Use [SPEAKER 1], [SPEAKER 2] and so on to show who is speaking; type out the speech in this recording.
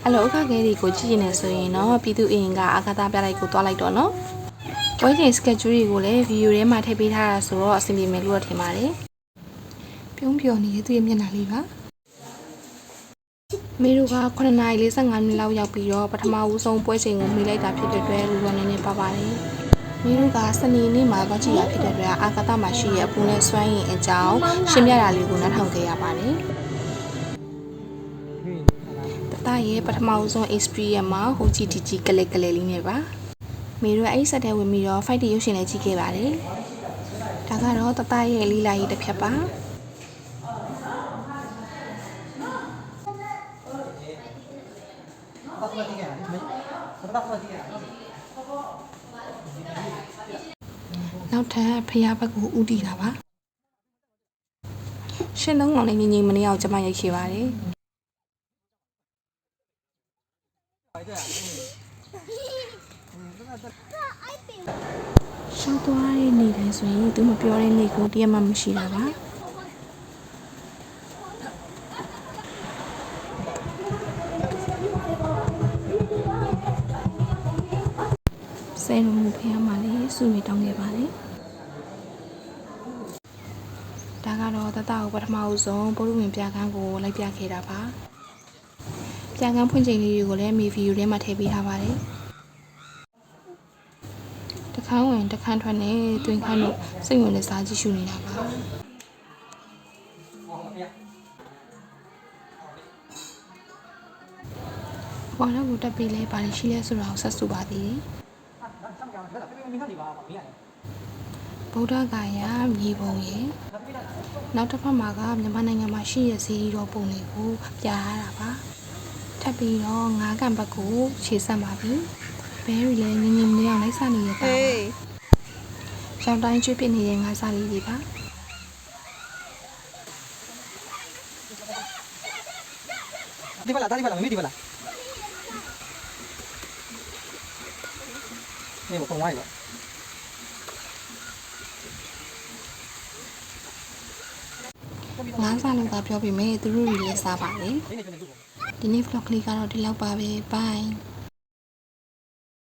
[SPEAKER 1] အဲ့လိုအခက်အခဲတွေကိုကြည့်နေဆိုရင်တော့ပြည်သူအင်ကအာကာသပြလိုက်ကိုတွားလိုက်တော့နော်ပွဲချိန် schedule တွေကိုလည်း video ထဲမှာထည့်ပေးထားတာဆိုတော့အဆင်ပြေမယ်လို့ထင်ပါတယ်ပြုံးပြော်နေတဲ့သူ့ရဲ့မျက်နှာလေးပါမေတို့က9:45မိနစ်လောက်ရောက်ပြီးတော့ပထမဦးဆုံးပွဲချိန်ကိုမိလိုက်တာဖြစ်တဲ့အတွက်လူတော်နေနေပါပါတယ်မေတို့ကစနေနေ့မှာတော့ကြည့်ရဖြစ်တဲ့အတွက်အာကာသမှာရှိတဲ့အပူနဲ့စွမ်းရည်အကြောင်းရှင်းပြတာလေးကိုနားထောင်ခဲ့ရပါတယ်တရဲ့ပထမဦးဆုံး experience မှာဟိုကြည့်တီကလေးလေးနဲ့ပါမေတို့အဲ့ဆက်တဲ့ဝင်ပြီးတော့ fight ရုပ်ရှင်လေးကြည့်ခဲ့ပါတယ်ဒါကတော့တရဲ့လီလာရေးတစ်ဖြတ်ပါနောက်ထပ်ဖျားဘက်ကိုဥတီတာပါရှင်းလုံးကောင်လေးငငိမနေအောင်ကျမရိုက်ခဲ့ပါတယ်ရှောက်သွားတဲ့နေတိုင်းဆိုရင်သူမပြောတဲ့နေကိုတရက်မှမရှိတာပါဆယ်လုံးဖျားမှလည်းစုနေတောင်းခဲ့ပါလေဒါကတော့တတကိုပထမဦးဆုံးပိုးလူဝင်ပြကန်းကိုလိုက်ပြခဲ့တာပါပြကန်းဖွင့်ချိန်လေးတွေကိုလည်းမီဗီယိုထဲမှာထည့်ပေးထားပါတယ်တခန်းဝင်တခန်းထွက်နဲ့တွင်ခန်းတို့စိတ်ဝင်နေစားကြည့်ရှုနေတာပါဘာလို့ကိုတက်ပေးလဲပါလိရှိလဲဆိုတာကိုဆက်စုပါသေးတယ်ဗုဒ္ဓဂါယာမြေပုံရဲ့နောက်တစ်ဖက်မှာကမြန်မာနိုင်ငံမှာရှိတဲ့ဇီရီတော်ပုံတွေကိုပြရတာပါထပ်ပြီးတော့ငါးကံဘက်ကိုခြေဆက်ပါပြီဘဲရီလည်းငငမနေအောင်လိုက်စနေရတာရောင်တိုင်းကျွေးပြနေတဲ့ငါးစားလေးတွေပါ
[SPEAKER 2] ဒီပါလားဒါဒီပါလားမမေ့ဒီပါလားနေမပုံဝိုင်းတော့
[SPEAKER 1] ငါးစားလုံးကပြောပြမယ်သူတို့တွေလည်းစားပါလေဒီနေ့ vlog လေးကတော့ဒီလောက်ပါပဲ bye